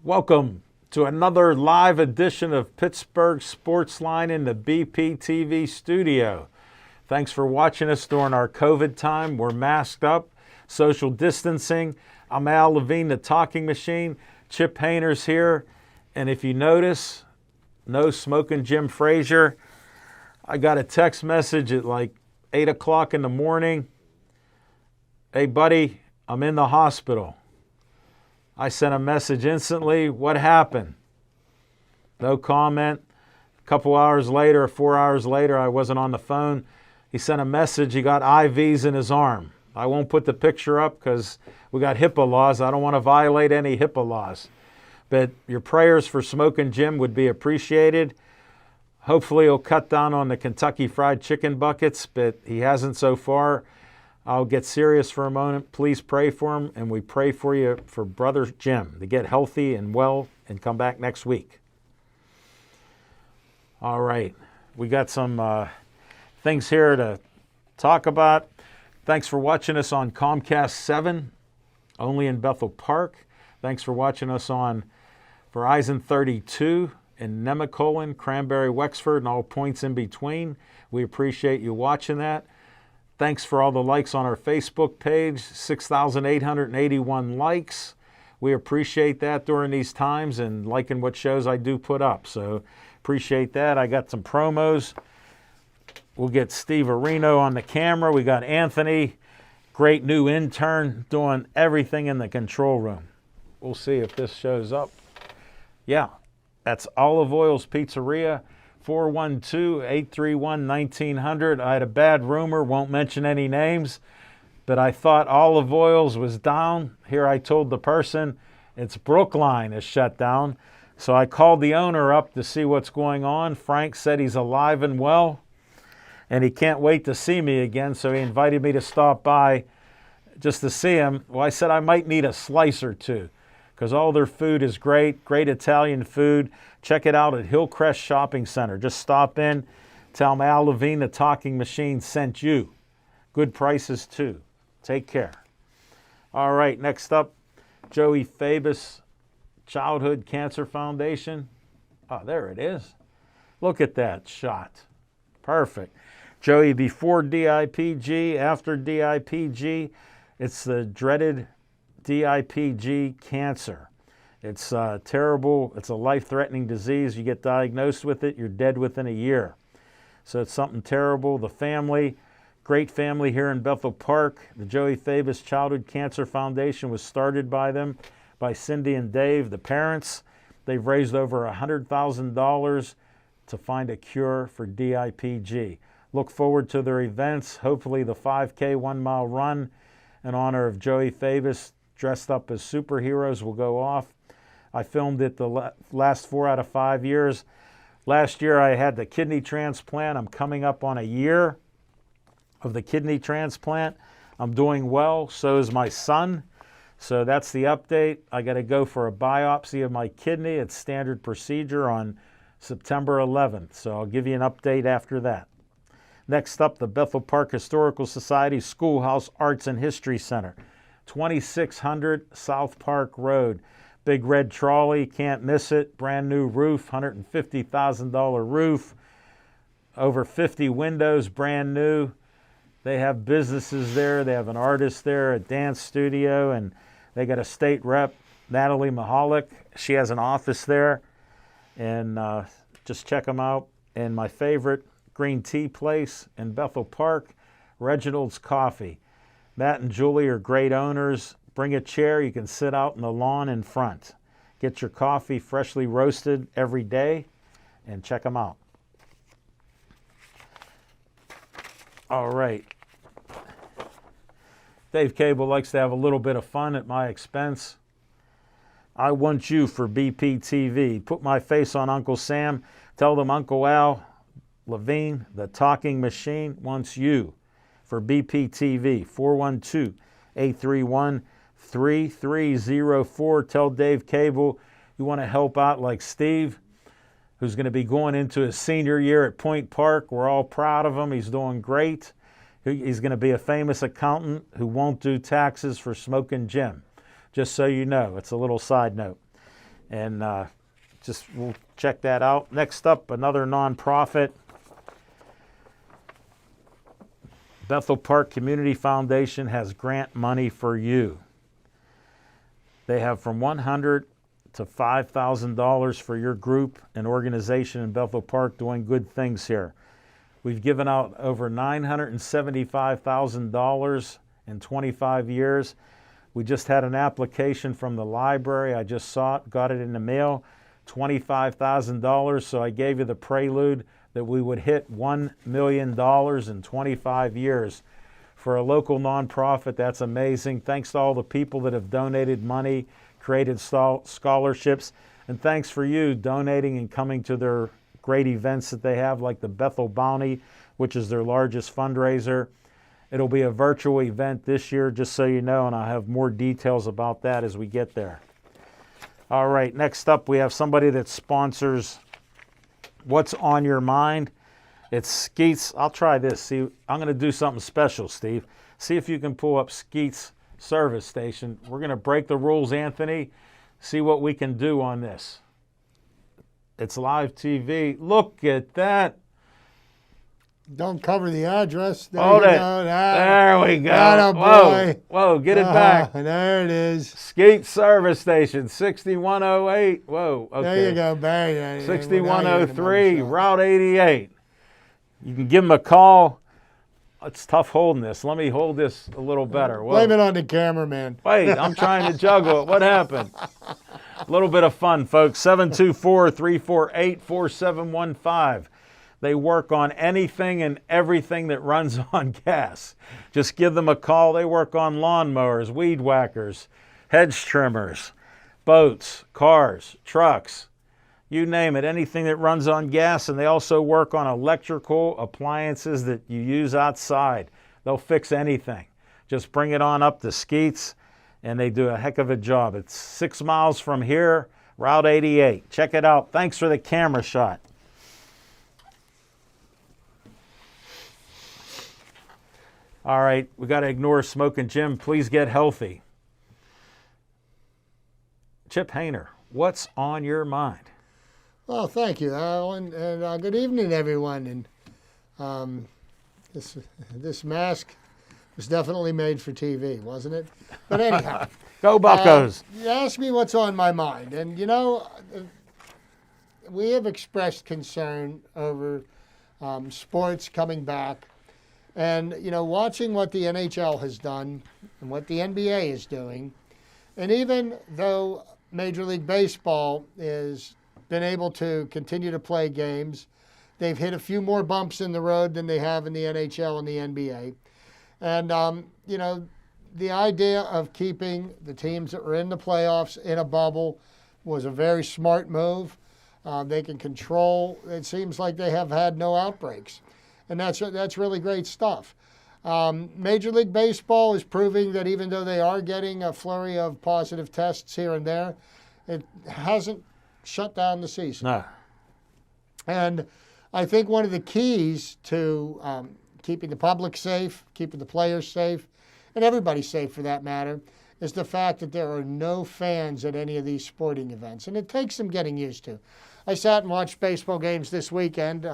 Welcome to another live edition of Pittsburgh Sportsline in the BPTV studio. Thanks for watching us during our COVID time. We're masked up, social distancing. I'm Al Levine, the talking machine. Chip Hayner's here. And if you notice, no smoking Jim Frazier. I got a text message at like 8 o'clock in the morning. Hey, buddy, I'm in the hospital. I sent a message instantly. What happened? No comment. A couple hours later, 4 hours later, I wasn't on the phone. He sent a message. He got IVs in his arm. I won't put the picture up because we got HIPAA laws. I don't want to violate any HIPAA laws. But your prayers for Smoking Jim would be appreciated. Hopefully he'll cut down on the Kentucky Fried Chicken buckets, but he hasn't so far. I'll get serious for a moment. Please pray for him, and we pray for you for Brother Jim to get healthy and well and come back next week. All right. We got some things here to talk about. Thanks for watching us on Comcast 7, only in Bethel Park. Thanks for watching us on Verizon 32 in Nemacolin, Cranberry, Wexford, and all points in between. We appreciate you watching that. Thanks for all the likes on our Facebook page, 6,881 likes. We appreciate that during these times and liking what shows I do put up. So appreciate that. I got some promos. We'll get Steve Areno on the camera. We got Anthony, great new intern, doing everything in the control room. We'll see if this shows up. Yeah, that's Olive Oil's Pizzeria. 412-831-1900. I had a bad rumor, won't mention any names, but I thought Olive Oil's was down. Here I told the person it's Brookline is shut down. So I called the owner up to see what's going on. Frank said he's alive and well, and he can't wait to see me again, so he invited me to stop by just to see him. Well, I said I might need a slice or two, because all their food is great, great Italian food. Check it out at Hillcrest Shopping Center. Just stop in, tell them Al Levine, the talking machine, sent you. Good prices, too. Take care. All right, next up, Joey Favis, Childhood Cancer Foundation. Oh, there it is. Look at that shot. Perfect. Joey before DIPG, after DIPG. It's the dreaded DIPG cancer. It's terrible. It's a life-threatening disease. You get diagnosed with it, you're dead within a year. So it's something terrible. The family, great family here in Bethel Park. The Joey Favis Childhood Cancer Foundation was started by them, by Cindy and Dave, the parents. They've raised over $100,000 to find a cure for DIPG. Look forward to their events. Hopefully the 5K 1 mile run in honor of Joey Favis, dressed up as superheroes, will go off. I filmed it the last 4 out of 5 years. Last year I had the kidney transplant. I'm coming up on a year of the kidney transplant. I'm doing well. So is my son. So that's the update. I got to go for a biopsy of my kidney. It's standard procedure on September 11th. So I'll give you an update after that. Next up, the Bethel Park Historical Society Schoolhouse Arts and History Center, 2600 South Park Road. Big red trolley, can't miss it. Brand new roof, $150,000 roof. Over 50 windows, brand new. They have businesses there. They have an artist there, a dance studio, and they got a state rep, Natalie Mahalik. She has an office there. And just check them out. And my favorite green tea place in Bethel Park, Reginald's Coffee. Matt and Julie are great owners. Bring a chair. You can sit out in the lawn in front. Get your coffee freshly roasted every day, and check them out. All right. Dave Cable likes to have a little bit of fun at my expense. I want you for BPTV. Put my face on Uncle Sam. Tell them Uncle Al Levine, the talking machine, wants you for BPTV. 412-831-3304. Tell Dave Cable you want to help out like Steve, who's going to be going into his senior year at Point Park. We're all proud of him. He's doing great. He's going to be a famous accountant who won't do taxes for Smoking Jim. Just so you know, it's a little side note. And we'll check that out. Next up, another nonprofit. Bethel Park Community Foundation has grant money for you. They have from $100 to $5,000 for your group and organization in Bethel Park doing good things here. We've given out over $975,000 in 25 years. We just had an application from the library. I just saw it, got it in the mail, $25,000. So I gave you the prelude that we would hit $1 million in 25 years. For a local nonprofit, that's amazing. Thanks to all the people that have donated money, created scholarships, and thanks for you donating and coming to their great events that they have, like the Bethel Bounty, which is their largest fundraiser. It'll be a virtual event this year, just so you know, and I'll have more details about that as we get there. All right, next up, we have somebody that sponsors What's on Your Mind. It's Skeets. I'll try this. See, I'm going to do something special, Steve. See if you can pull up Skeets service station. We're going to break the rules, Anthony. See what we can do on this. It's live TV. Look at that. Don't cover the address. There Hold you it. go. There we go. Atta Whoa, boy. whoa, get it back. There it is. Skeets service station, 6108. Whoa, okay. There you go, Barry. 6103, Route 88. You can give them a call. It's tough holding this. Let me hold this a little better. Whoa. Blame it on the cameraman. Wait, I'm trying to juggle it. What happened? A little bit of fun, folks. 724-348-4715. They work on anything and everything that runs on gas. Just give them a call. They work on lawnmowers, weed whackers, hedge trimmers, boats, cars, trucks, you name it, anything that runs on gas. And they also work on electrical appliances that you use outside. They'll fix anything. Just bring it on up to Skeets, and they do a heck of a job. It's 6 miles from here, Route 88. Check it out. Thanks for the camera shot. All right, we got to ignore Smoking Jim. Please get healthy. Chip Hayner, what's on your mind? Well, thank you, Alan, and good evening, everyone. And this mask was definitely made for TV, wasn't it? But anyhow, go Buccos. You asked me what's on my mind, and you know, we have expressed concern over sports coming back. And, you know, watching what the NHL has done and what the NBA is doing, and even though Major League Baseball has been able to continue to play games, they've hit a few more bumps in the road than they have in the NHL and the NBA. And, you know, the idea of keeping the teams that were in the playoffs in a bubble was a very smart move. They can control, it seems like they have had no outbreaks. And that's really great stuff. Major League Baseball is proving that even though they are getting a flurry of positive tests here and there, it hasn't shut down the season. No. And I think one of the keys to keeping the public safe, keeping the players safe, and everybody safe for that matter, is the fact that there are no fans at any of these sporting events. And it takes some getting used to. I sat and watched baseball games this weekend,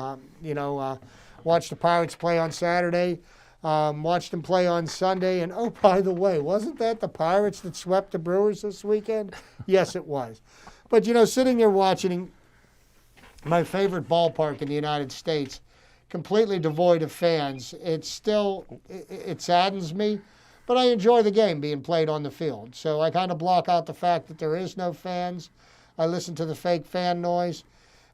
watched the Pirates play on Saturday, watched them play on Sunday, and oh, by the way, wasn't that the Pirates that swept the Brewers this weekend? Yes, it was. But, you know, sitting there watching my favorite ballpark in the United States, completely devoid of fans, it saddens me, but I enjoy the game being played on the field. So I kind of block out the fact that there is no fans. I listen to the fake fan noise,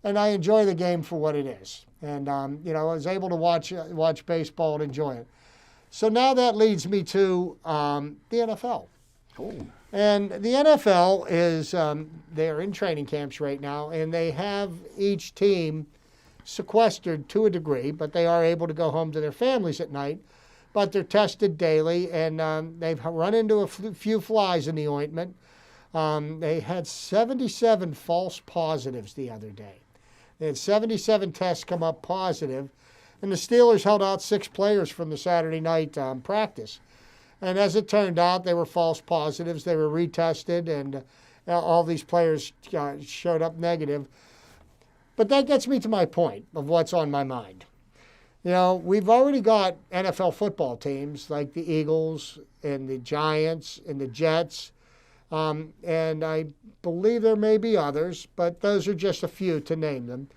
and I enjoy the game for what it is. And, you know, I was able to watch baseball and enjoy it. So now that leads me to the NFL. Ooh. And the NFL is, they're in training camps right now, and they have each team sequestered to a degree, but they are able to go home to their families at night. But they're tested daily, and they've run into a few flies in the ointment. They had 77 false positives the other day. They had 77 tests come up positive, and the Steelers held out 6 players from the Saturday night practice. And as it turned out, they were false positives. They were retested, and all these players showed up negative. But that gets me to my point of what's on my mind. You know, we've already got NFL football teams like the Eagles and the Giants and the Jets, and I believe there may be others, but those are just a few to name them,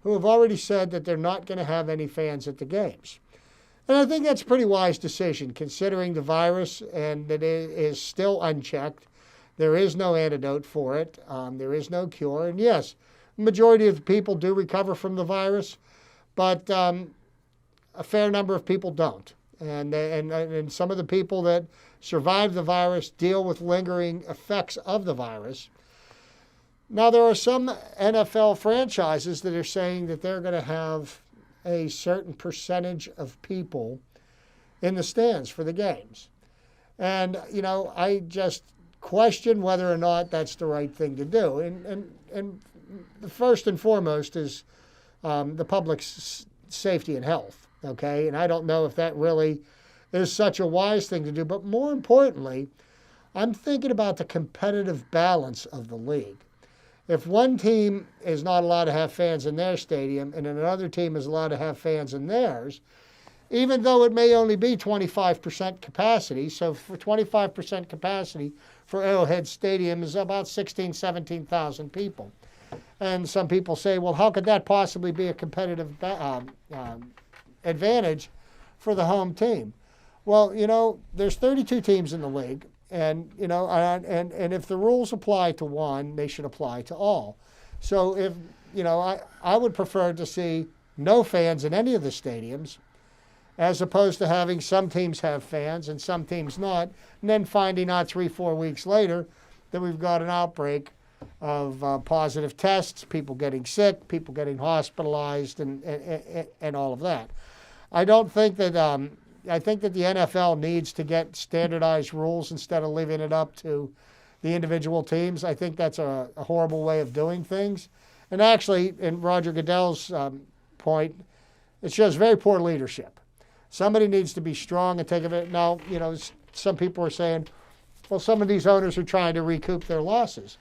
who have already said that they're not going to have any fans at the games. And I think that's a pretty wise decision, considering the virus and that it is still unchecked. There is no antidote for it. There is no cure. And yes, the majority of the people do recover from the virus, but a fair number of people don't. And some of the people that survive the virus deal with lingering effects of the virus. Now, there are some NFL franchises that are saying that they're going to have a certain percentage of people in the stands for the games. And, you know, I just question whether or not that's the right thing to do. And the first and foremost is the public's safety and health, okay? And I don't know if that really is such a wise thing to do. But more importantly, I'm thinking about the competitive balance of the league. If one team is not allowed to have fans in their stadium and another team is allowed to have fans in theirs, even though it may only be 25% capacity, so for 25% capacity for Arrowhead Stadium is about 16,000, 17,000 people. And some people say, well, how could that possibly be a competitive advantage for the home team? Well, you know, there's 32 teams in the league. And, you know, and if the rules apply to one, they should apply to all. So if, you know, I would prefer to see no fans in any of the stadiums as opposed to having some teams have fans and some teams not, and then finding out 3-4 weeks later that we've got an outbreak of positive tests, people getting sick, people getting hospitalized, and all of that. I don't think that I think that the NFL needs to get standardized rules instead of leaving it up to the individual teams. I think that's a horrible way of doing things. And actually, in Roger Goodell's point, it shows very poor leadership. Somebody needs to be strong and take it. Now, you know, some people are saying, well, some of these owners are trying to recoup their losses.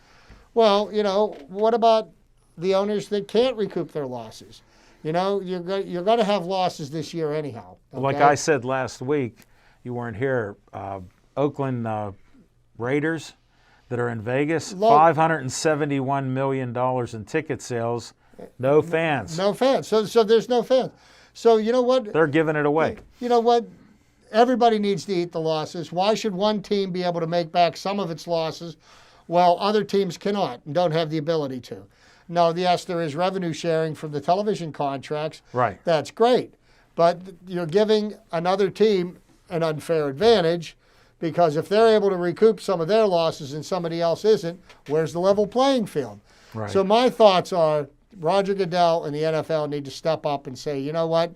Well, you know, what about the owners that can't recoup their losses? You know, you're going to have losses this year anyhow. Okay? Like I said last week, you weren't here, Oakland Raiders that are in Vegas, $571 million in ticket sales, no fans. No fans. So there's no fans. So you know what? They're giving it away. You know what? Everybody needs to eat the losses. Why should one team be able to make back some of its losses while other teams cannot and don't have the ability to? No, yes, there is revenue sharing from the television contracts. Right. That's great. But you're giving another team an unfair advantage because if they're able to recoup some of their losses and somebody else isn't, where's the level playing field? Right. So my thoughts are Roger Goodell and the NFL need to step up and say, you know what,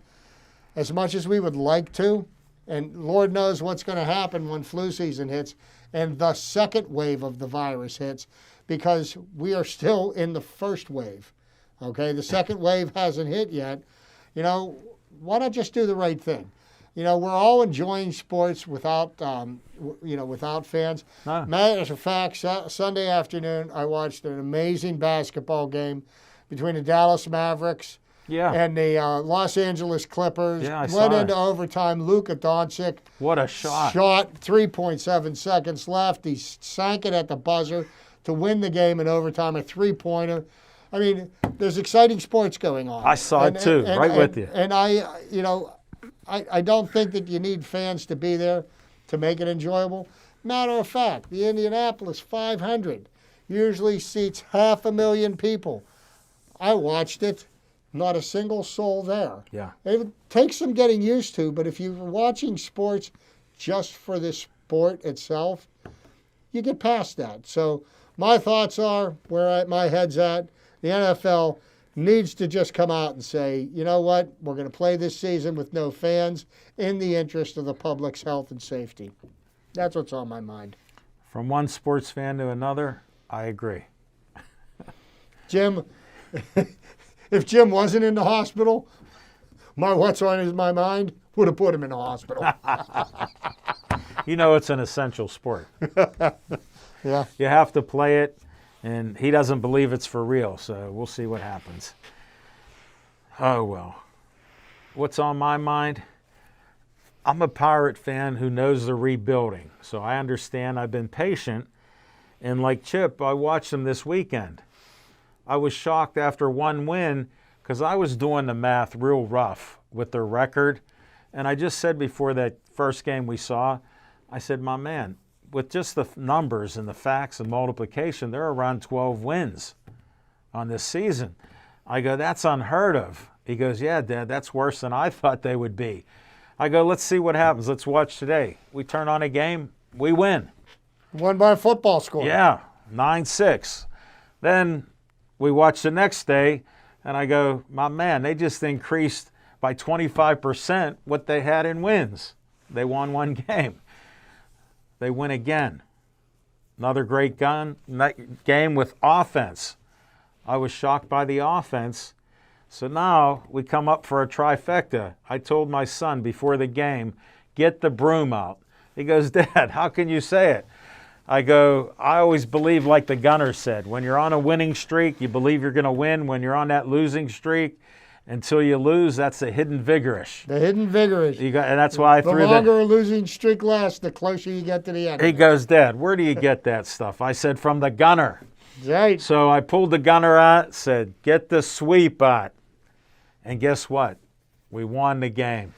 as much as we would like to, and Lord knows what's going to happen when flu season hits and the second wave of the virus hits, because we are still in the first wave, okay? The second wave hasn't hit yet. You know, why not just do the right thing? You know, we're all enjoying sports without fans. Huh. Matter of fact, Sunday afternoon, I watched an amazing basketball game between the Dallas Mavericks and the Los Angeles Clippers. Yeah, I went saw into it. overtime. Luka Doncic. What a shot. Shot, 3.7 seconds left. He sank it at the buzzer to win the game in overtime, a three-pointer. I mean, there's exciting sports going on. I saw it too, right with you. And I don't think that you need fans to be there to make it enjoyable. Matter of fact, the Indianapolis 500 usually seats 500,000 people. I watched it, not a single soul there. Yeah. It takes some getting used to, but if you're watching sports just for the sport itself, you get past that. So my thoughts are where my head's at. The NFL needs to just come out and say, you know what, we're going to play this season with no fans in the interest of the public's health and safety. That's what's on my mind. From one sports fan to another, I agree. Jim, if Jim wasn't in the hospital, what's on my mind would have put him in the hospital. You know it's an essential sport. Yeah. You have to play it, and he doesn't believe it's for real, so we'll see what happens. Oh, well. What's on my mind? I'm a Pirate fan who knows they're rebuilding, so I understand. I've been patient, and like Chip, I watched them this weekend. I was shocked after one win because I was doing the math real rough with their record, and I just said before that first game we saw, I said, my man, with just the numbers and the facts and multiplication, they're around 12 wins on this season. I go, that's unheard of. He goes, yeah, Dad, that's worse than I thought they would be. I go, let's see what happens. Let's watch today. We turn on a game, we win. Won by a football score. Yeah, 9-6. Then we watch the next day, and I go, my man, they just increased by 25% what they had in wins. They won one game. They win again. Another great game with offense. I was shocked by the offense. So now we come up for a trifecta. I told my son before the game, get the broom out. He goes, Dad, how can you say it? I go, I always believe like the Gunner said, when you're on a winning streak, you believe you're going to win. When you're on that losing streak, until you lose, that's the hidden vigorish. The hidden vigorish. And that's why I threw the longer a losing streak lasts, the closer you get to the end. He goes, Dad, where do you get that stuff? I said, from the Gunner. Right. So I pulled the Gunner out, said, get the sweep out. And guess what? We won the game.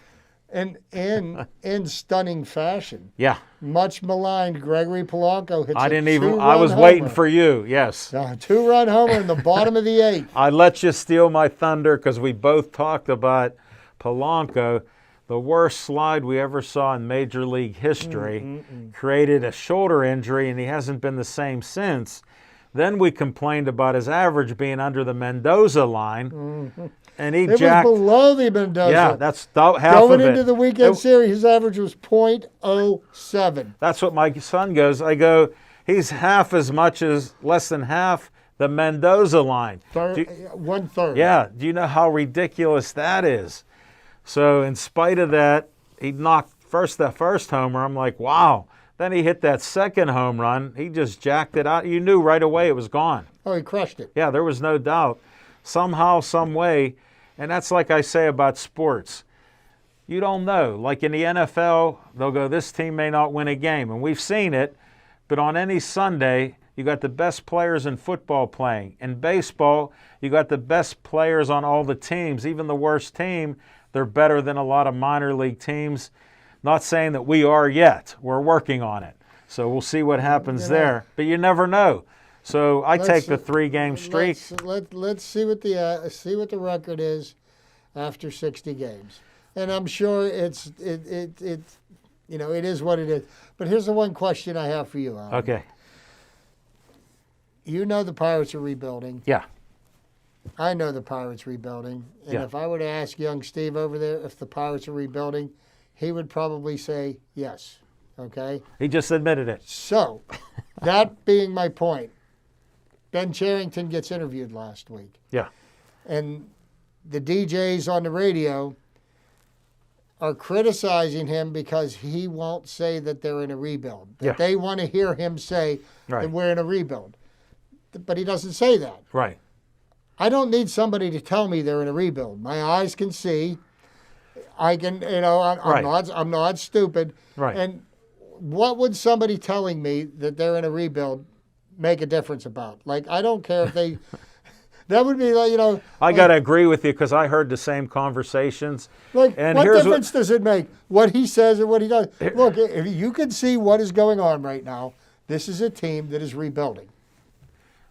And in stunning fashion. Yeah. Much maligned Gregory Polanco hits I was waiting for you, yes. A 2-run homer in the bottom of the 8th. I let you steal my thunder because we both talked about Polanco. The worst slide we ever saw in Major League history. Created a shoulder injury, and he hasn't been the same since. Then we complained about his average being under the Mendoza line. And he jacked. It was below the Mendoza. Yeah, that's half of it. Going into the weekend series, his average was .07. That's what my son goes. I go, he's half as much as, less than half, the Mendoza line. 1/3. Yeah, do you know how ridiculous that is? So in spite of that, he knocked the first homer. I'm like, wow. Then he hit that second home run. He just jacked it out. You knew right away it was gone. Oh, he crushed it. Yeah, there was no doubt. Somehow, some way, and that's like I say about sports. You don't know. Like in the NFL, they'll go, this team may not win a game, and we've seen it, but on any Sunday, you got the best players in football playing. In baseball, you got the best players on all the teams. Even the worst team, they're better than a lot of minor league teams. Not saying that we are yet. We're working on it. So we'll see what happens there. But you never know. So I take the 3-game streak. Let's see what the record is after 60 games, and I'm sure it is what it is. But here's the one question I have for you, Alan. Okay. You know the Pirates are rebuilding. Yeah. I know the Pirates rebuilding, and if I were to ask young Steve over there if the Pirates are rebuilding, he would probably say yes. Okay. He just admitted it. So, that being my point. Ben Cherington gets interviewed last week. Yeah. And the DJs on the radio are criticizing him because he won't say that they're in a rebuild. That they want to hear him say that we're in a rebuild. But he doesn't say that. Right. I don't need somebody to tell me they're in a rebuild. My eyes can see. I can, I'm not stupid. Right. And what would somebody telling me that they're in a rebuild make a difference about? Like, I don't care if they that would be like, I got to agree with you because I heard the same conversations. Like, and what difference does it make what he says or what he does? Look, if you can see what is going on right now, this is a team that is rebuilding.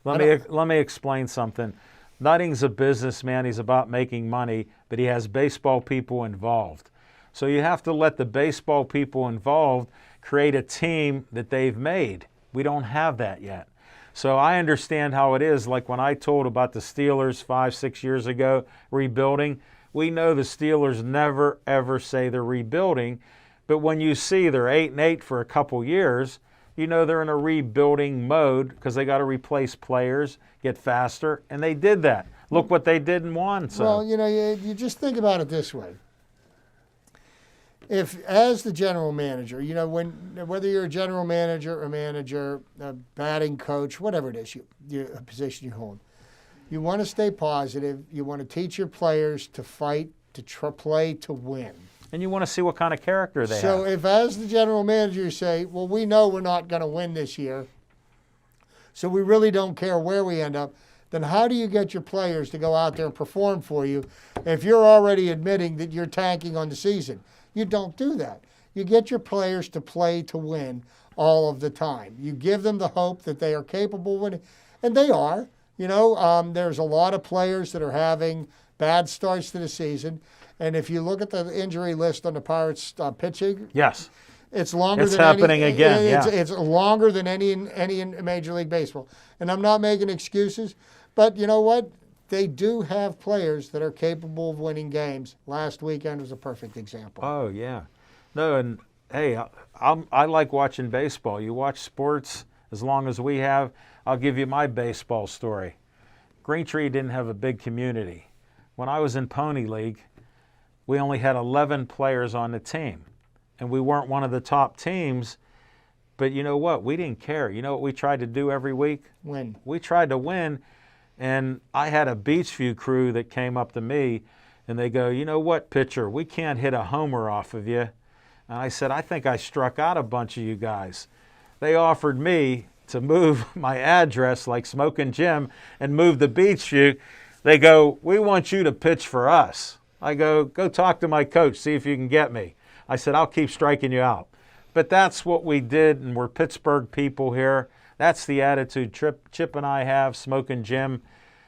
Let me explain something. Nutting's a businessman. He's about making money, but he has baseball people involved. So you have to let the baseball people involved create a team that they've made. We don't have that yet. So I understand how it is. Like when I told about the Steelers 5-6 years ago rebuilding, we know the Steelers never, ever say they're rebuilding. But when you see they're 8-8 for a couple years, you know they're in a rebuilding mode because they got to replace players, get faster, and they did that. Look what they did and won. So. Well, you just think about it this way. If, as the general manager, whether you're a general manager, a batting coach, whatever it is, a position you hold, you want to stay positive. You want to teach your players to fight, to play, to win. And you want to see what kind of character they have. So if, as the general manager, you say, well, we know we're not going to win this year, so we really don't care where we end up, then how do you get your players to go out there and perform for you if you're already admitting that you're tanking on the season? You don't do that. You get your players to play to win all of the time. You give them the hope that they are capable of winning, and they are. There's a lot of players that are having bad starts to the season, and if you look at the injury list on the Pirates pitching, yes, it's longer. It's than happening any, again. It's longer than any in Major League Baseball, and I'm not making excuses, but you know what? They do have players that are capable of winning games. Last weekend was a perfect example. Oh, yeah. No, and hey, I like watching baseball. You watch sports as long as we have. I'll give you my baseball story. Greentree didn't have a big community. When I was in Pony League, we only had 11 players on the team, and we weren't one of the top teams. But you know what? We didn't care. You know what we tried to do every week? Win. We tried to win. And I had a Beachview crew that came up to me, and they go, you know what, pitcher, we can't hit a homer off of you. And I said, I think I struck out a bunch of you guys. They offered me to move my address like Smoking Jim and move the Beachview. They go, we want you to pitch for us. I go talk to my coach, see if you can get me. I said, I'll keep striking you out. But that's what we did, and we're Pittsburgh people here. That's the attitude Chip and I have. Smoking Jim,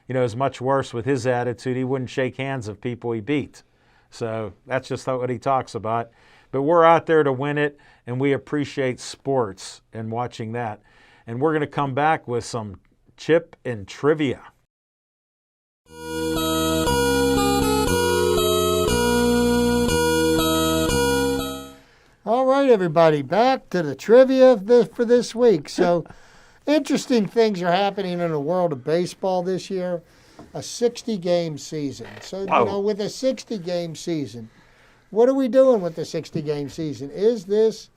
is much worse with his attitude. He wouldn't shake hands of people he beat. So that's just what he talks about. But we're out there to win it, and we appreciate sports and watching that. And we're going to come back with some Chip and trivia. All right, everybody, back to the trivia for this week. So interesting things are happening in the world of baseball this year. A 60-game season. So, with a 60-game season, what are we doing with the 60-game season? Is this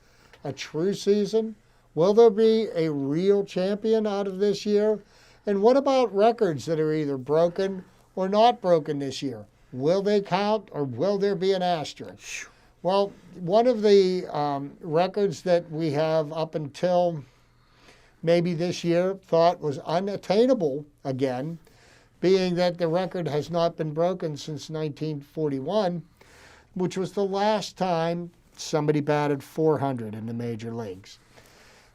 a true season? Will there be a real champion out of this year? And what about records that are either broken or not broken this year? Will they count, or will there be an asterisk? Well, one of the records that we have up until maybe this year thought was unattainable again, being that the record has not been broken since 1941, which was the last time somebody batted 400 in the major leagues.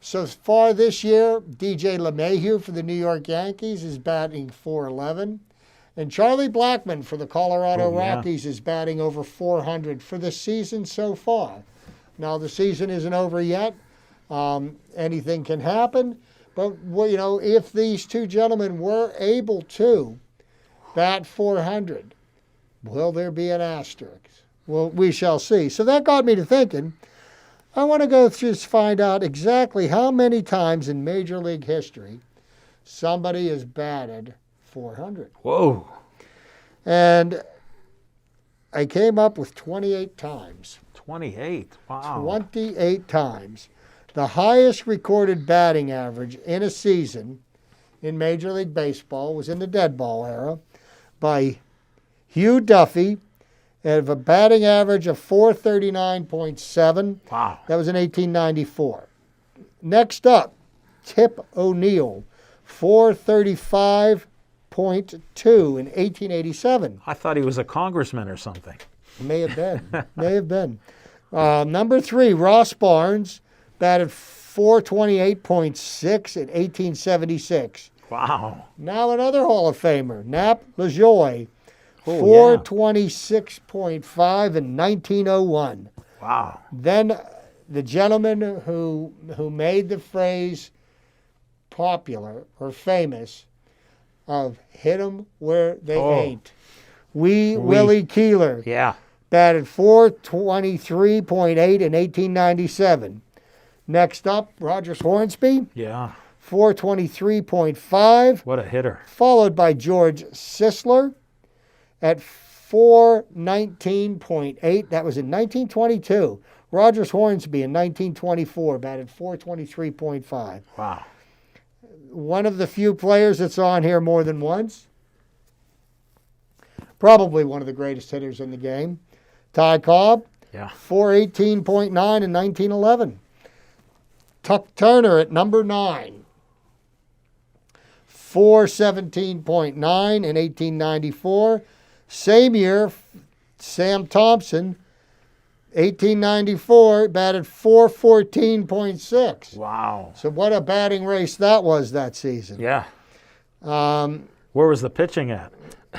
So far this year, DJ LeMahieu for the New York Yankees is batting .411. And Charlie Blackmon for the Colorado Rockies is batting over 400 for the season so far. Now, the season isn't over yet. Anything can happen. But, if these two gentlemen were able to bat 400, will there be an asterisk? Well, we shall see. So that got me to thinking, I want to go through to find out exactly how many times in Major League history somebody has batted 400. Whoa. And I came up with 28 times. 28? Wow. 28 times. The highest recorded batting average in a season in Major League Baseball was in the dead ball era by Hugh Duffy at a batting average of .439.7. Wow. That was in 1894. Next up, Tip O'Neill, .435.2 in 1887. I thought he was a congressman or something. May have been. May have been. Number 3, Ross Barnes, batted .428.6 in 1876. Wow. Now another Hall of Famer, Nap LaJoie, .426.5 in 1901. Wow. Then the gentleman who made the phrase, popular or famous of hit 'em where they Oh. ain't. Willie Keeler Yeah. batted .423 in 1897. Next up, Rogers Hornsby, Yeah. .423.5, What a hitter. followed by George Sisler at .419.8. That was in 1922. Rogers Hornsby in 1924 batted .423.5. Wow. One of the few players that's on here more than once. Probably one of the greatest hitters in the game. Ty Cobb, Yeah. .418.9 in 1911. Tuck Turner at number 9. .417.9 in 1894. Same year, Sam Thompson, 1894, batted .414.6. Wow. So what a batting race that was that season. Yeah. Um, Where was the pitching at?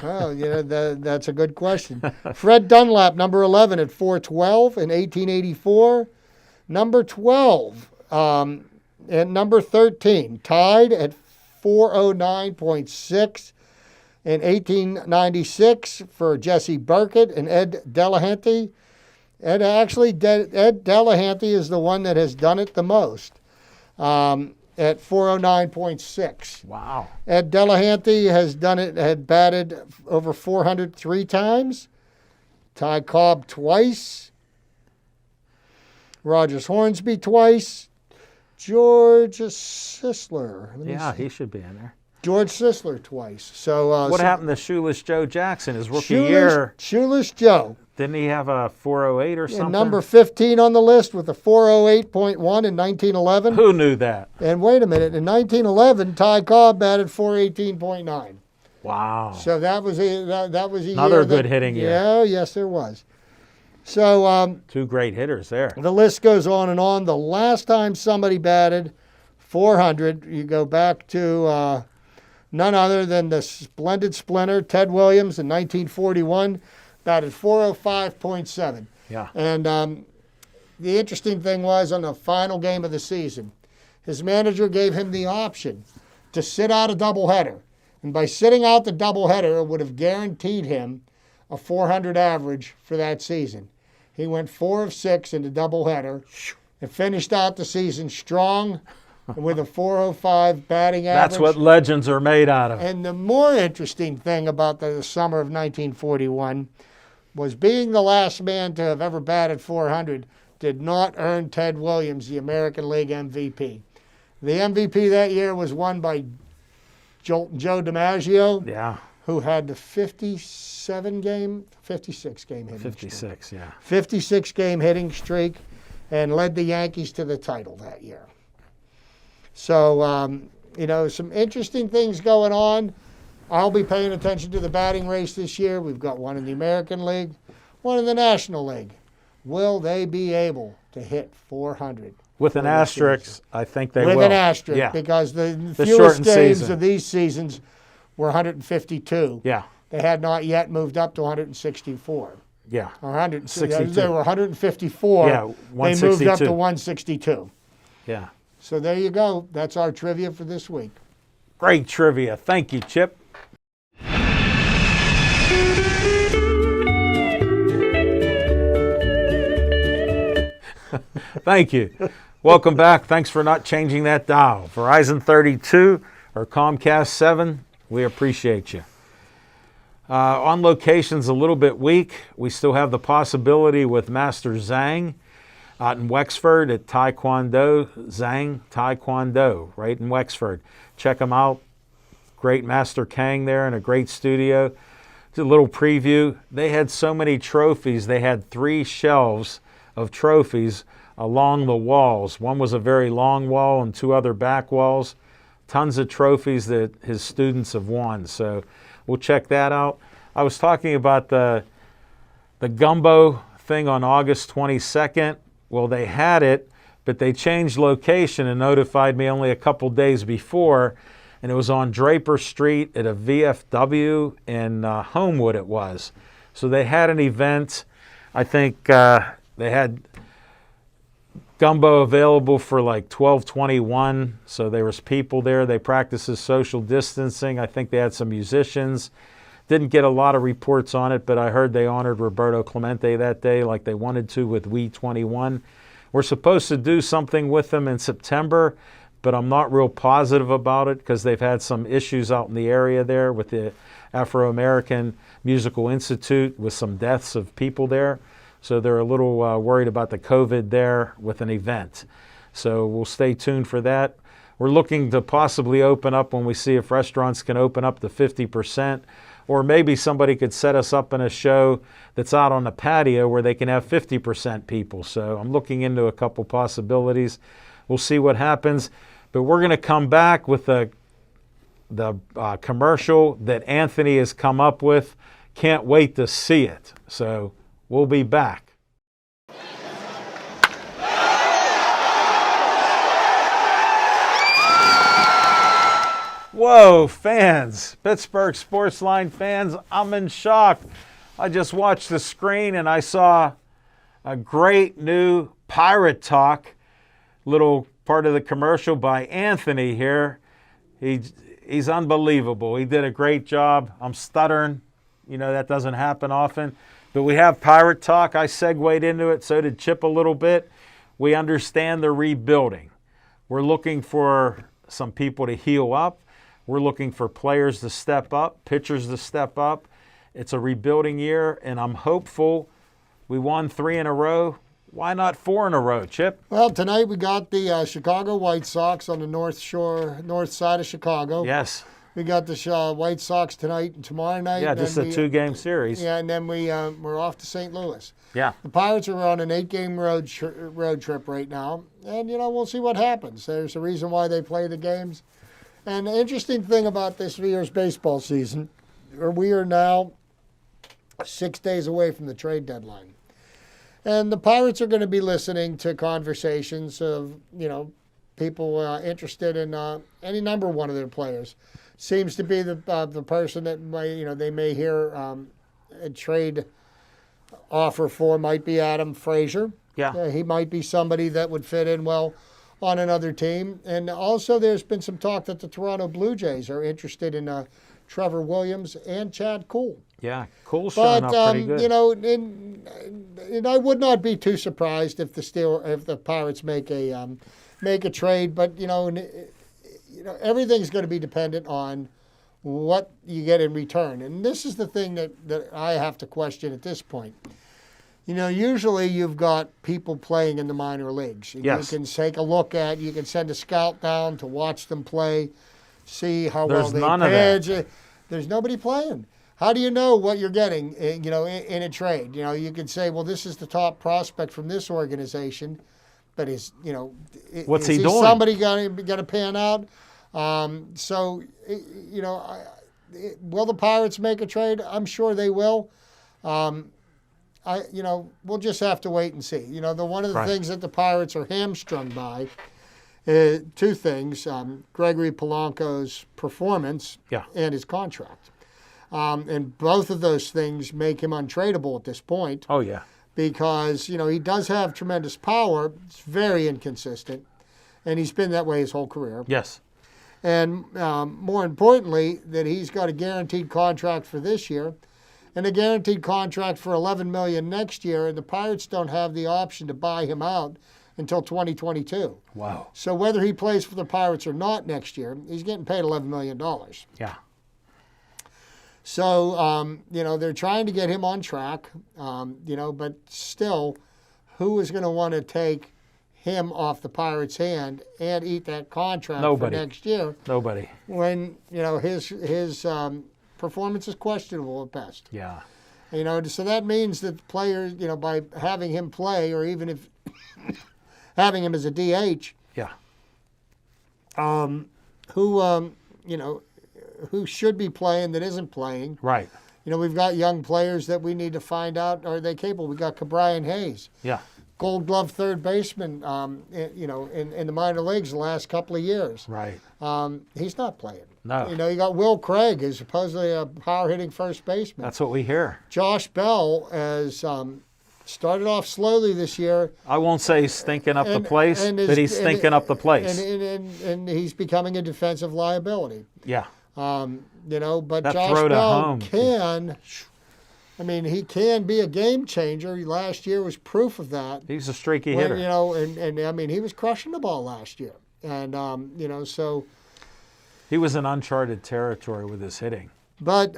Oh, that's a good question. Fred Dunlap, number 11 at .412 in 1884. Number 12 and number 13 tied at .409.6 in 1896 for Jesse Burkett and Ed Delahanty. Ed Delahanty is the one that has done it the most. At .409.6. Wow. Ed Delahanty had batted over 400 3 times. Ty Cobb twice. Rogers Hornsby twice. George Sisler. Yeah, he should be in there. George Sisler twice. So What happened to Shoeless Joe Jackson? His rookie year, Shoeless Joe. didn't he have a 408 or something? And number 15 on the list with a 408.1 in 1911. Who knew that? And wait a minute, in 1911, Ty Cobb batted .418.9. Wow. So that was a Another year good hitting year. Yeah, yes, there was. So Two great hitters there. the list goes on and on. The last time somebody batted 400, you go back to none other than the splendid splinter, Ted Williams, in 1941, batted .405.7. Yeah. And the interesting thing was on the final game of the season, his manager gave him the option to sit out a doubleheader. And by sitting out the doubleheader, it would have guaranteed him a 400 average for that season. He went 4 of 6 in the doubleheader and finished out the season strong with a .405 batting average. That's what legends are made out of. And the more interesting thing about the summer of 1941 was being the last man to have ever batted 400 did not earn Ted Williams the American League MVP. The MVP that year was won by Joe DiMaggio, Yeah. who had the 56 game hitting 56, yeah. 56 game hitting streak and led the Yankees to the title that year. So, some interesting things going on. I'll be paying attention to the batting race this year. We've got one in the American League, one in the National League. Will they be able to hit 400? With an asterisk, I think they will. With an asterisk, Yeah. because the fewest shortened games season. of these seasons were 152. Yeah. They had not yet moved up to 164. Yeah. 162. They were 154. Yeah, They moved up to 162. 162. Yeah. So there you go. That's our trivia for this week. Great trivia. Thank you, Chip. Thank you. Welcome back. Thanks for not changing that dial. Verizon 32 or Comcast 7, we appreciate you. On location's a little bit weak. We still have the possibility with Master Zhang out in Wexford at Taekwondo. Zhang Taekwondo, right in Wexford. Check them out. Great Master Kang there and a great studio. Just a little preview. They had so many trophies. They had 3 shelves of trophies along the walls. One was a very long wall and 2 other back walls. Tons of trophies that his students have won. So we'll check that out. I was talking about the gumbo thing on August 22nd. Well, they had it, but they changed location and notified me only a couple days before, and it was on Draper Street at a VFW in Homewood it was. So they had an event. I think they had gumbo available for like 12:21, so there was people there. They practiced social distancing. I think they had some musicians. Didn't get a lot of reports on it, but I heard they honored Roberto Clemente that day like they wanted to with We 21. We're supposed to do something with them in September, but I'm not real positive about it because they've had some issues out in the area there with the Afro-American Musical Institute with some deaths of people there. So they're a little worried about the COVID there with an event. So we'll stay tuned for that. We're looking to possibly open up when we see if restaurants can open up to 50%, or maybe somebody could set us up in a show that's out on the patio where they can have 50% people. So I'm looking into a couple possibilities. We'll see what happens. But we're going to come back with the commercial that Anthony has come up with. Can't wait to see it. So we'll be back. Whoa, fans, Pittsburgh Sportsline fans, I'm in shock. I just watched the screen and I saw a great new Pirate Talk, little part of the commercial by Anthony here. He's unbelievable. He did a great job. I'm stuttering. You know, that doesn't happen often. But we have Pirate Talk. I segued into it. So did Chip a little bit. We understand the rebuilding. We're looking for some people to heal up. We're looking for players to step up, pitchers to step up. It's a rebuilding year, and I'm hopeful. We won 3 in a row. Why not 4 in a row, Chip? Well, tonight we got the Chicago White Sox on the north side of Chicago. Yes. We got the White Sox tonight and tomorrow night. Yeah, just a 2-game series. Yeah, and then we're off to St. Louis. Yeah. The Pirates are on an 8-game road trip right now, and we'll see what happens. There's a reason why they play the games. And the interesting thing about this year's baseball season, we are now 6 days away from the trade deadline. And the Pirates are going to be listening to conversations of, people interested in any number one of their players. Seems to be the person that they may hear a trade offer for might be Adam Frazier. Yeah. He might be somebody that would fit in well on another team. And also there's been some talk that the Toronto Blue Jays are interested in Trevor Williams and Chad Kuhl. Yeah, Kuhl's showing up pretty good. And I would not be too surprised if the Pirates make a trade, but everything's going to be dependent on what you get in return. And this is the thing that I have to question at this point. Usually you've got people playing in the minor leagues. Yes. You can take a look at, you can send a scout down to watch them play, see how well they pitch. There's nobody playing. How do you know what you're getting, in a trade? You can say, well, this is the top prospect from this organization, but what's he is doing? Somebody going to pan out? Will the Pirates make a trade? I'm sure they will. We'll just have to wait and see. One of the things that the Pirates are hamstrung by, 2 things: Gregory Polanco's performance and his contract. And both of those things make him untradeable at this point. Oh, yeah. Because, he does have tremendous power. It's very inconsistent. And he's been that way his whole career. Yes. And more importantly, that he's got a guaranteed contract for this year and a guaranteed contract for $11 million next year. And the Pirates don't have the option to buy him out until 2022. Wow. So whether he plays for the Pirates or not next year, he's getting paid $11 million. Yeah. So, they're trying to get him on track, but still, who is going to want to take him off the Pirates' hand and eat that contract for next year? Nobody. When, his performance is questionable at best. Yeah. So that means that the players, by having him play, or even if having him as a DH, who should be playing that isn't playing. Right. We've got young players that we need to find out, are they capable? We got Brian Hayes. Yeah. Gold Glove third baseman, in the minor leagues the last couple of years. Right. He's not playing. No. You got Will Craig, who's supposedly a power-hitting first baseman. That's what we hear. Josh Bell as started off slowly this year. I won't say he's stinking up the And- place, and but he's stinking up the place. And he's becoming a defensive liability. Yeah. But That Josh throw to Bell home. he can be a game changer. Last year was proof of that. He's a streaky When, hitter. he was crushing the ball last year. And, so. He was in uncharted territory with his hitting. But,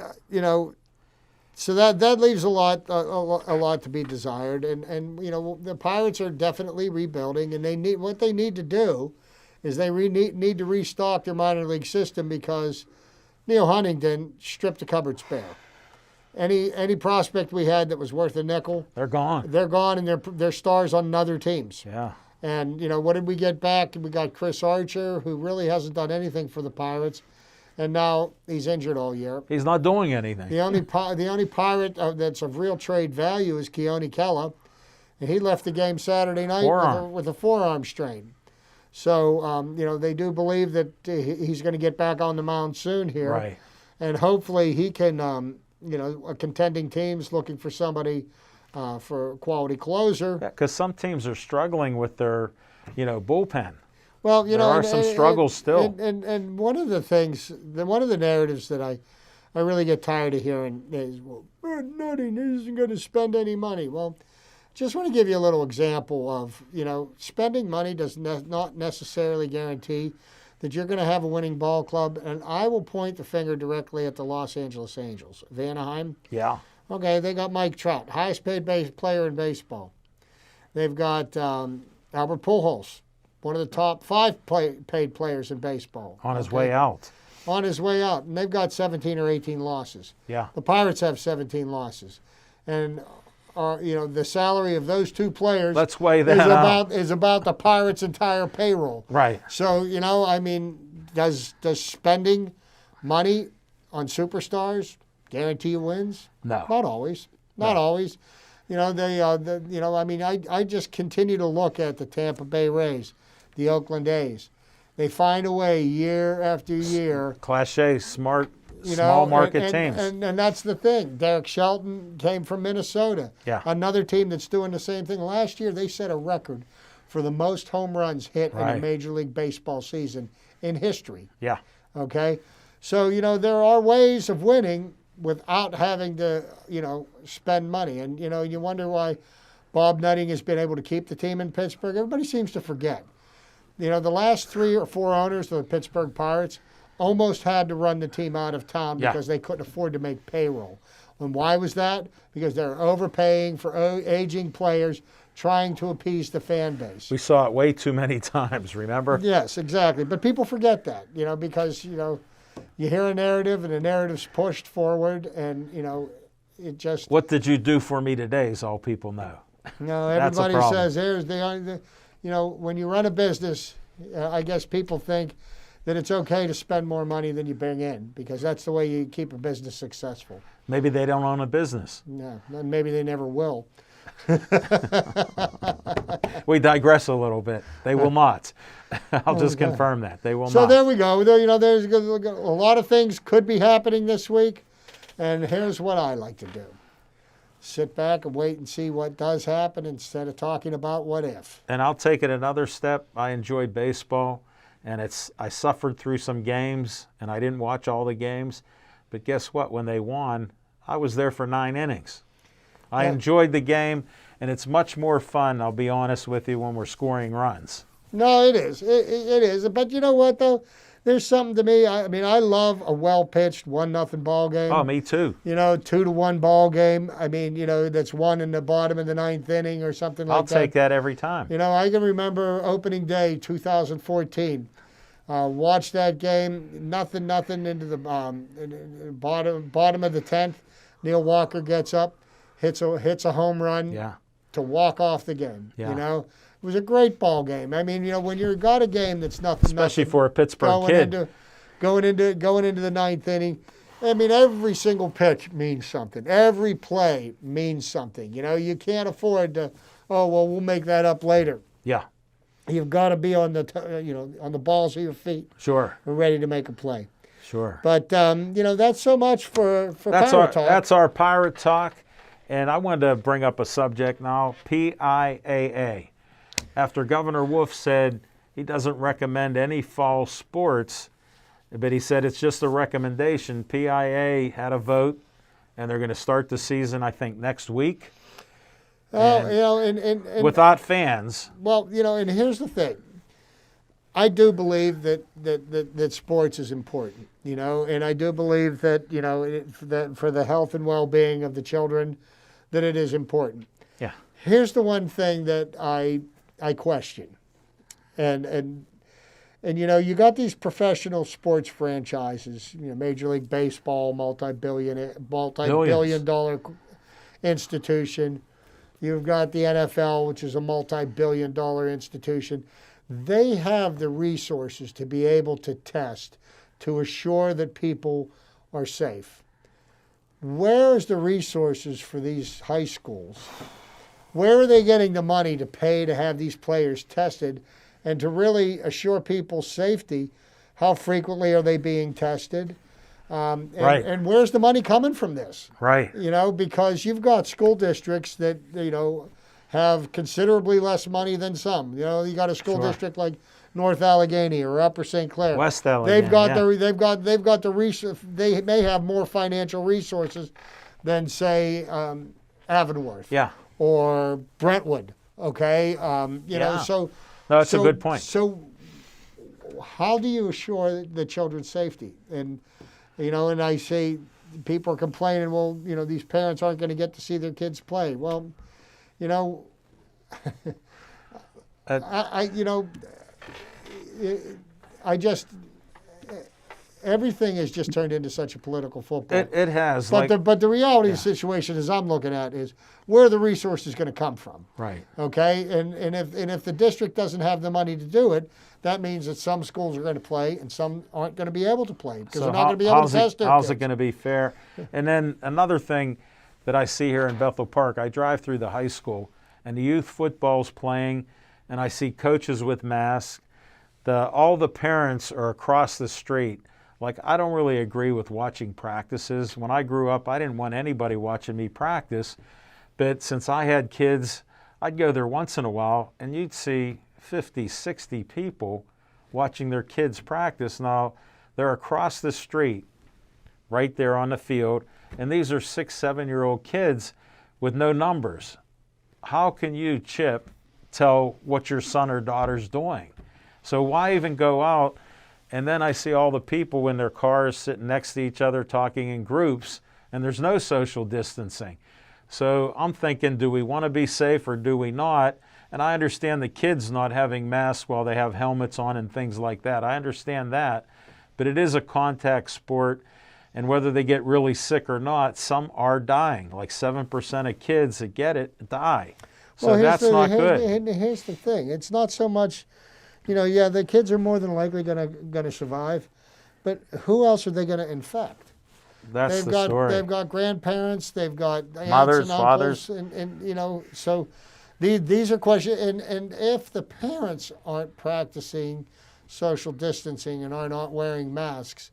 so that leaves a lot to be desired. And the Pirates are definitely rebuilding. And what they need to do is they need to restock their minor league system because Neil Huntington stripped the cupboards bare. Any prospect we had that was worth a nickel, They're gone. they're gone, and they're stars on other teams. Yeah. And what did we get back? We got Chris Archer, who really hasn't done anything for the Pirates, and now he's injured all year. He's not doing anything. The only Pirate that's of real trade value is Keoni Keller, and he left the game Saturday night with a forearm strain. So they do believe that he's going to get back on the mound soon here, Right. and hopefully he can. A contending team's looking for somebody for a quality closer. Because some teams are struggling with their, bullpen. Well, there are some struggles still. And one of the things, one of the narratives that I really get tired of hearing is, well, Nutting isn't going to spend any money. Well, just want to give you a little example of, spending money does not necessarily guarantee that you're going to have a winning ball club. And I will point the finger directly at the Los Angeles Angels of Anaheim. Yeah. Okay, they got Mike Trout, highest paid player in baseball. They've got Albert Pujols, one of the top 5 paid players in baseball. On his way out. On his way out. And they've got 17 or 18 losses. Yeah. The Pirates have 17 losses. And, the salary of those 2 players Let's weigh that out. is about the Pirates' entire payroll. Right. So, does spending money on superstars guarantee you wins? No. Not always. Not always. I just continue to look at the Tampa Bay Rays, the Oakland A's. They find a way year after year. Class A, smart, small market teams. And that's the thing. Derek Shelton came from Minnesota. Yeah. Another team that's doing the same thing. Last year, they set a record for the most home runs hit in a Major League Baseball season in history. Yeah. Okay? So, there are ways of winning without having to, spend money. And, you wonder why Bob Nutting has been able to keep the team in Pittsburgh. Everybody seems to forget. The last 3 or 4 owners of the Pittsburgh Pirates almost had to run the team out of town because they couldn't afford to make payroll. And why was that? Because they're overpaying for aging players, trying to appease the fan base. We saw it way too many times, remember? Yes, exactly. But people forget that, because, you hear a narrative and the narrative's pushed forward and, it just... What did you do for me today is all people know. Everybody says when you run a business, I guess people think that it's okay to spend more money than you bring in because that's the way you keep a business successful. Maybe they don't own a business. No, and maybe they never will. We digress a little bit. They will not. I'll just confirm that. They will not. So there we go. There's a lot of things could be happening this week, and here's what I like to do. Sit back and wait and see what does happen instead of talking about what if. And I'll take it another step. I enjoyed baseball, and I suffered through some games, and I didn't watch all the games. But guess what? When they won, I was there for 9 innings. I enjoyed the game, and it's much more fun, I'll be honest with you, when we're scoring runs. No, it is. It is. But you know what, though? There's something to me. I love a well-pitched 1-0 ball game. Oh, me too. 2-1 ball game. That's won in the bottom of the 9th inning or something like that. I'll take that every time. I can remember opening day 2014. Watched that game. Nothing into the bottom of the 10th. Neil Walker gets up, hits a home run to walk off the game. Yeah. It was a great ball game. When you've got a game that's especially for a Pittsburgh kid, going into the 9th inning, every single pitch means something. Every play means something. You can't afford to. Oh well, we'll make that up later. Yeah. You've got to be on on the balls of your feet. Sure. And ready to make a play. Sure. But that's so much for Pirate Talk. That's our Pirate Talk. And I wanted to bring up a subject now, PIAA. After Governor Wolf said he doesn't recommend any fall sports, but he said it's just a recommendation, PIAA had a vote, and they're going to start the season, I think, next week. Well, and without fans. Well, and here's the thing. I do believe that sports is important, and I do believe that, that for the health and well-being of the children, that it is important. Yeah. Here's the one thing that I question. And you got these professional sports franchises, Major League Baseball, multi-billion dollar institution. You've got the NFL, which is a multi-billion dollar institution. They have the resources to be able to test, to assure that people are safe. Where is the resources for these high schools? Where are they getting the money to pay to have these players tested and to really assure people's safety? How frequently are they being tested? Right. And where's the money coming from this? Right. Because you've got school districts that, have considerably less money than some. You got a school district like North Allegheny or Upper St. Clair. West Allegheny. They've got the resource. They may have more financial resources than, say, Avonworth. Yeah. Or Brentwood. Okay. So. No, that's a good point. So, how do you assure the children's safety? And and I say, people are complaining, well, these parents aren't going to get to see their kids play. Well, everything has just turned into such a political football. It has. But the reality of the situation, as I'm looking at, is where are the resources going to come from? Right. Okay. And if the district doesn't have the money to do it, that means that some schools are going to play and some aren't going to be able to play because they're not going to be able to test their How's kids. it going to be fair? And then another thing that I see here in Bethel Park, I drive through the high school and the youth football's playing, and I see coaches with masks. All the parents are across the street. Like, I don't really agree with watching practices. When I grew up, I didn't want anybody watching me practice. But since I had kids, I'd go there once in a while, and you'd see 50, 60 people watching their kids practice. Now, they're across the street, right there on the field, and these are 6, 7-year-old kids with no numbers. How can you, Chip, tell what your son or daughter's doing? So why even go out? And then I see all the people in their cars sitting next to each other talking in groups, and there's no social distancing. So I'm thinking, do we want to be safe or do we not? And I understand the kids not having masks while they have helmets on and things like that. I understand that. But it is a contact sport, and whether they get really sick or not, some are dying. Like 7% of kids that get it die. So that's not good. Here's the thing. It's not so much, the kids are more than likely going to survive, but who else are they going to infect? That's the story. They've got grandparents, they've got aunts mothers, and uncles, and so these are questions. And if the parents aren't practicing social distancing and are not wearing masks,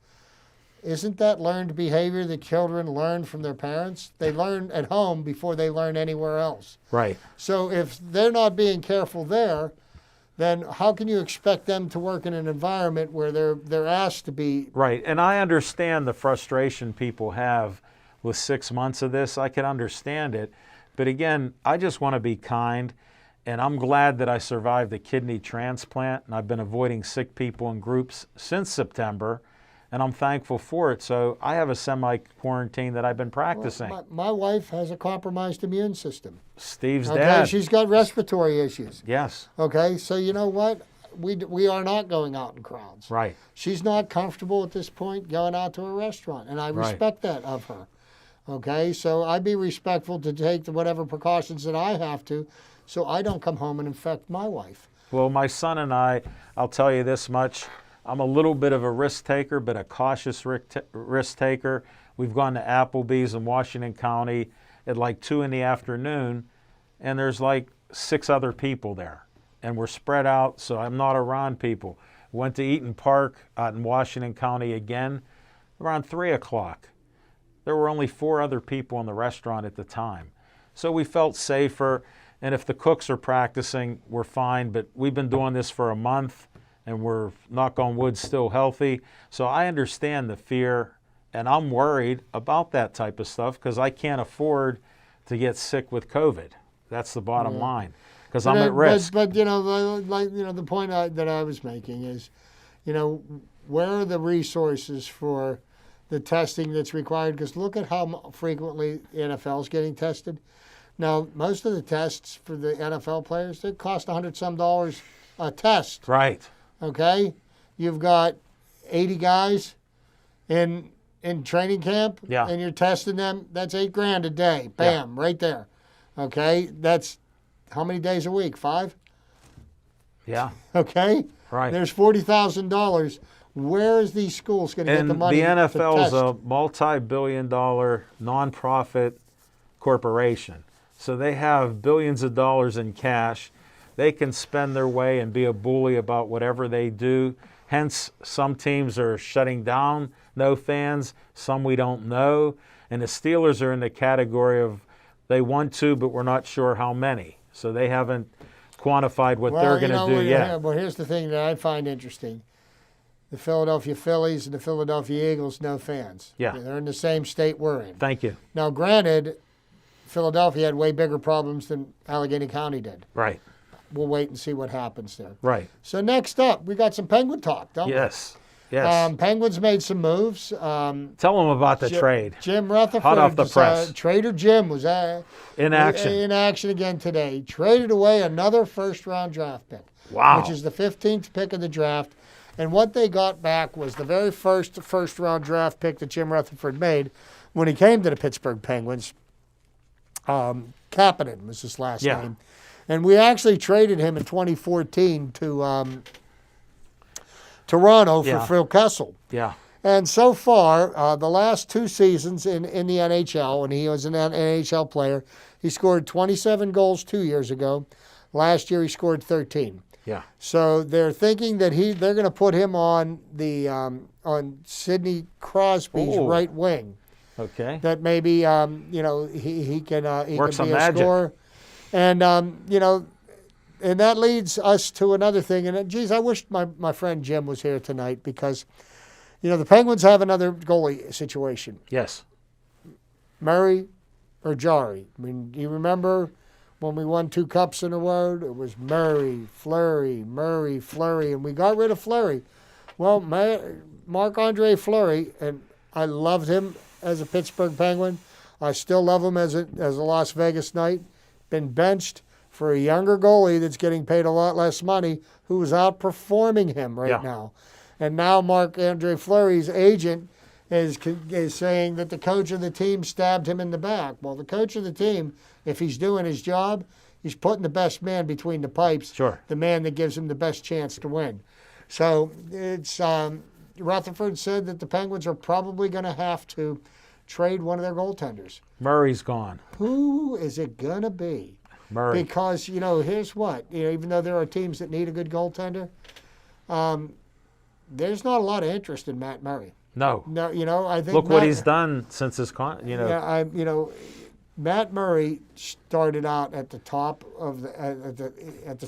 isn't that learned behavior that children learn from their parents? They learn at home before they learn anywhere else. Right. So if they're not being careful there, then how can you expect them to work in an environment where they're asked to be? Right. And I understand the frustration people have with 6 months of this. I can understand it. But again, I just want to be kind. And I'm glad that I survived a kidney transplant. And I've been avoiding sick people in groups since September. And I'm thankful for it. So I have a semi-quarantine that I've been practicing. Well, my wife has a compromised immune system. Steve's dad. She's got respiratory issues. Yes. Okay, so you know what? We are not going out in crowds. Right. She's not comfortable at this point going out to a restaurant, and I respect that of her. Okay, so I'd be respectful to take whatever precautions that I have to so I don't come home and infect my wife. Well, my son and I'll tell you this much. I'm a little bit of a risk taker, but a cautious risk taker. We've gone to Applebee's in Washington County at like 2 in the afternoon, and there's like 6 other people there. And we're spread out, so I'm not around people. Went to Eaton Park out in Washington County again around 3 o'clock. There were only 4 other people in the restaurant at the time. So we felt safer. And if the cooks are practicing, we're fine. But we've been doing this for a month, and we're, knock on wood, still healthy. So I understand the fear, and I'm worried about that type of stuff because I can't afford to get sick with COVID. That's the bottom line, because I'm at risk. But the point that I was making is, where are the resources for the testing that's required? Because look at how frequently the NFL is getting tested. Now, most of the tests for the NFL players, they cost $100 a test. Right. Okay? You've got 80 guys in training camp, and you're testing them. That's $8,000 a day. Bam, right there. Okay? That's how many days a week? 5? Yeah. Okay? Right. There's $40,000. Where is these schools going to get the money And the NFL to is test? a multi-billion-dollar nonprofit corporation. So they have billions of dollars in cash. They can spend their way and be a bully about whatever they do. Hence, some teams are shutting down, no fans. Some we don't know. And the Steelers are in the category of they want to, but we're not sure how many. So they haven't quantified what they're going to do yet. Well, here's the thing that I find interesting. The Philadelphia Phillies and the Philadelphia Eagles, no fans. Yeah. They're in the same state we're in. Thank you. Now, granted, Philadelphia had way bigger problems than Allegheny County did. Right. We'll wait and see what happens there. Right. So next up, we got some Penguin talk, don't we? Yes. Yes. Penguins made some moves. Tell them about the trade. Jim Rutherford. Hot off the press. Trader Jim was in action. In action again today. Traded away another first-round draft pick. Wow. Which is the 15th pick of the draft. And what they got back was the very first-round draft pick that Jim Rutherford made when he came to the Pittsburgh Penguins. Kapanen was his last name. And we actually traded him in 2014 to Toronto for Phil Kessel. Yeah. And so far, the last 2 seasons in the NHL, when he was an NHL player, he scored 27 goals 2 years ago. Last year, he scored 13. Yeah. So they're thinking that they're going to put him on the on Sidney Crosby's right wing. Okay. That maybe he can Work some be a magic. scorer, and and that leads us to another thing. And geez, I wish my friend Jim was here tonight because the Penguins have another goalie situation. Yes. Murray or Jari. I mean, do you remember when we won 2 cups in a row? It was Murray, Fleury, and we got rid of Fleury. Well, Marc-Andre Fleury, and I loved him as a Pittsburgh Penguin. I still love him as a Las Vegas Knight. Been benched for a younger goalie that's getting paid a lot less money, who is outperforming him right now. And now Marc-Andre Fleury's agent is saying that the coach of the team stabbed him in the back. Well, the coach of the team, if he's doing his job, he's putting the best man between the pipes, the man that gives him the best chance to win. So it's Rutherford said that the Penguins are probably going to have to trade one of their goaltenders. Murray's gone. Who is it going to be? Murray. Because, here's what. Even though there are teams that need a good goaltender, there's not a lot of interest in Matt Murray. No. No, I think. Look what he's done since his Matt Murray started out at the top of the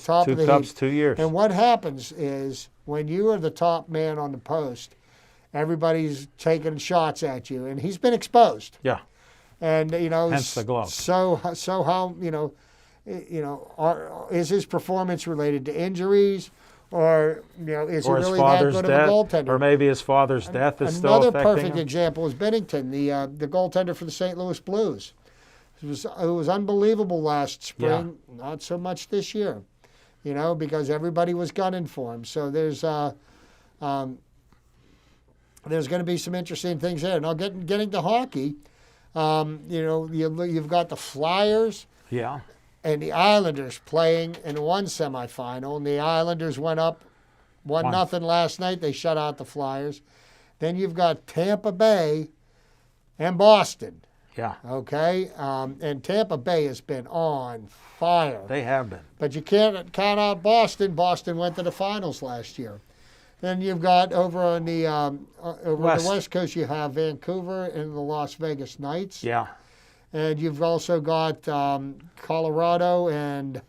top of the 2 cups, heap. 2 years. And what happens is when you are the top man on the post, everybody's taking shots at you, and he's been exposed. Yeah. And hence the glove. So how is his performance related to injuries? Or is he really that good of a goaltender? Or maybe his father's death is still affecting him. Another perfect example is Bennington, the goaltender for the St. Louis Blues. It was unbelievable last spring. Not so much this year, because everybody was gunning for him. So there's going to be some interesting things there. Now getting to hockey, you've got the Flyers. Yeah. And the Islanders playing in one semifinal. And the Islanders went up 1-0 last night. They shut out the Flyers. Then you've got Tampa Bay and Boston. Yeah. Okay? And Tampa Bay has been on fire. They have been. But you can't count out Boston. Boston went to the finals last year. Then you've got over on the on the West Coast, you have Vancouver and the Las Vegas Knights. Yeah. And you've also got Colorado and,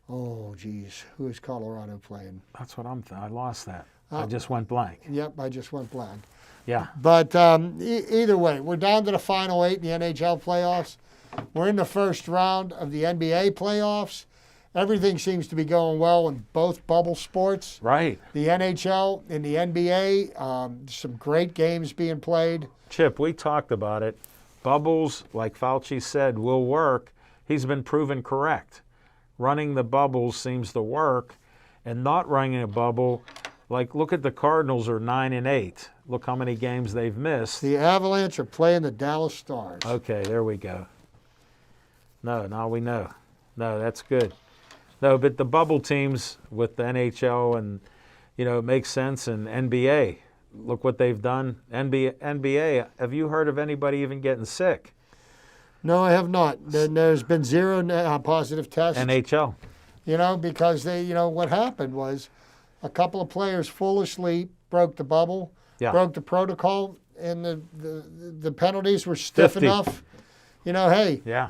oh, geez, who is Colorado playing? That's what I lost that. I just went blank. Yep, I just went blank. Yeah. But either way, we're down to the final 8 in the NHL playoffs. We're in the first round of the NBA playoffs. Everything seems to be going well in both bubble sports. Right. The NHL and the NBA, some great games being played. Chip, we talked about it. Bubbles, like Fauci said, will work. He's been proven correct. Running the bubbles seems to work, and not running a bubble, like look at the Cardinals are 9-8. Look how many games they've missed. The Avalanche are playing the Dallas Stars. Okay, there we go. No, now we know. No, that's good. No, but the bubble teams with the NHL and, it makes sense. And NBA, look what they've done. NBA, have you heard of anybody even getting sick? No, I have not. There's been 0 positive tests. NHL. Because what happened was a couple of players foolishly broke the bubble, broke the protocol, and the penalties were stiff 50. enough. You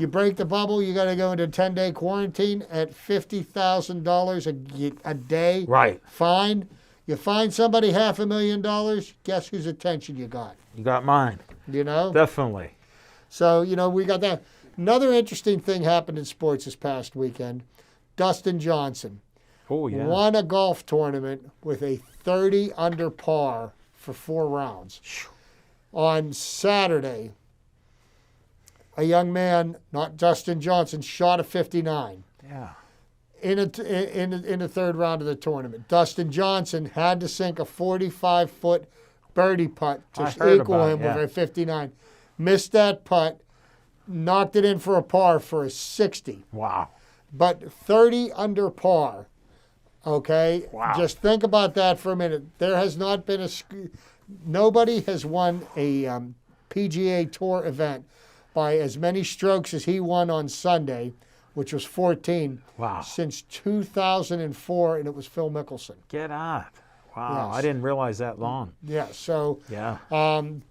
break the bubble, you got to go into a 10-day quarantine at $50,000 a day. Right. Fine. You fine somebody $500,000, guess whose attention you got? You got mine. Definitely. So, we got that. Another interesting thing happened in sports this past weekend. Dustin Johnson won a golf tournament with a 30 under par for 4 rounds. On Saturday, a young man, not Dustin Johnson, shot a 59. Yeah. In the third round of the tournament. Dustin Johnson had to sink a 45-foot birdie putt to equal him with a 59. Missed that putt, knocked it in for a par for a 60. Wow. But 30 under par, okay? Wow. Just think about that for a minute. There has not been nobody has won a PGA Tour event by as many strokes as he won on Sunday, which was 14, since 2004, and it was Phil Mickelson. Get out. Wow, Yes. I didn't realize that long. Yeah, so Yeah.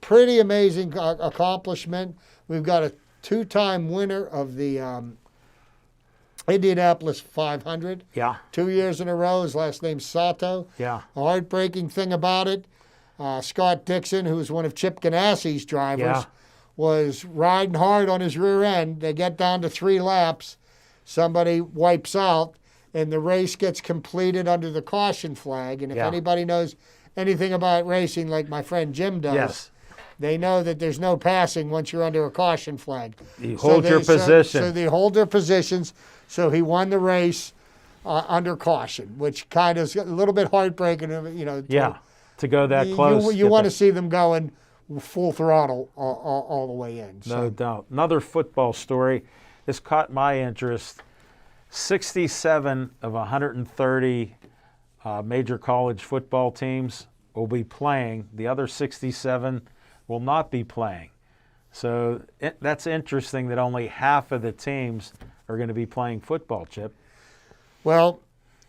Pretty amazing accomplishment. We've got a 2-time winner of the Indianapolis 500. Yeah. 2 years in a row. His last name's Sato. Yeah. A heartbreaking thing about it, Scott Dixon, who was one of Chip Ganassi's drivers, was riding hard on his rear end. They get down to 3 laps. Somebody wipes out, and the race gets completed under the caution flag. And if anybody knows anything about racing, like my friend Jim does, they know that there's no passing once you're under a caution flag. You hold your position. So they hold their positions. So he won the race under caution, which kind of is a little bit heartbreaking, to go that close. You want to see them going full throttle all the way in. No doubt. Another football story. This caught my interest. 67 of 130 major college football teams will be playing. The other 67 will not be playing. So that's interesting that only half of the teams are going to be playing football, Chip. Well,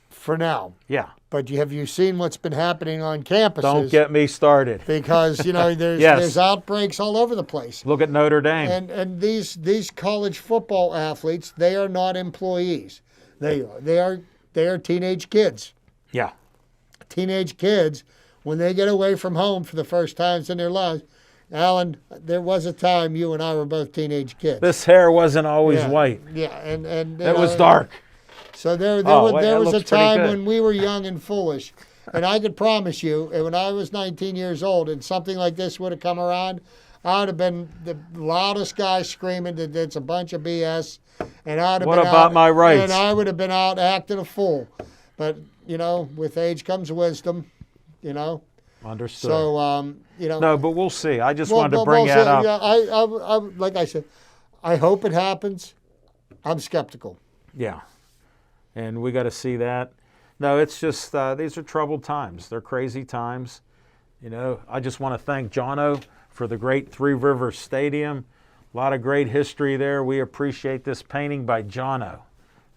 for now. Yeah. But have you seen what's been happening on campuses? Don't get me started. Because, there's outbreaks all over the place. Look at Notre Dame. And these college football athletes, they are not employees. They are teenage kids. Yeah. Teenage kids, when they get away from home for the first times in their lives. Alan, there was a time you and I were both teenage kids. This hair wasn't always white. Yeah, and it was dark. So there was a time when we were young and foolish. And I could promise you, when I was 19 years old and something like this would have come around, I would have been the loudest guy screaming that it's a bunch of BS. And I'd have what been about out, my rights? And I would have been out acting a fool. But, with age comes wisdom, Understood. So, No, but we'll see. I just wanted to bring that up. Yeah, I like I said, I hope it happens. I'm skeptical. Yeah. And we got to see that. No, it's just these are troubled times. They're crazy times. I just want to thank Jono for the great Three Rivers Stadium. A lot of great history there. We appreciate this painting by Jono.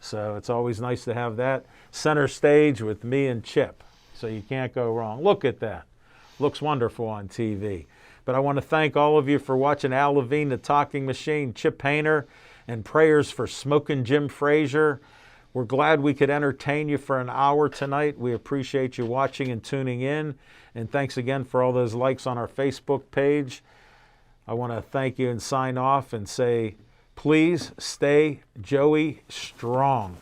So it's always nice to have that center stage with me and Chip. So you can't go wrong. Look at that. Looks wonderful on TV. But I want to thank all of you for watching Al Levine, the Talking Machine, Chip Hayner, and prayers for Smoking Jim Frazier. We're glad we could entertain you for an hour tonight. We appreciate you watching and tuning in. And thanks again for all those likes on our Facebook page. I want to thank you and sign off and say, please stay Joey strong.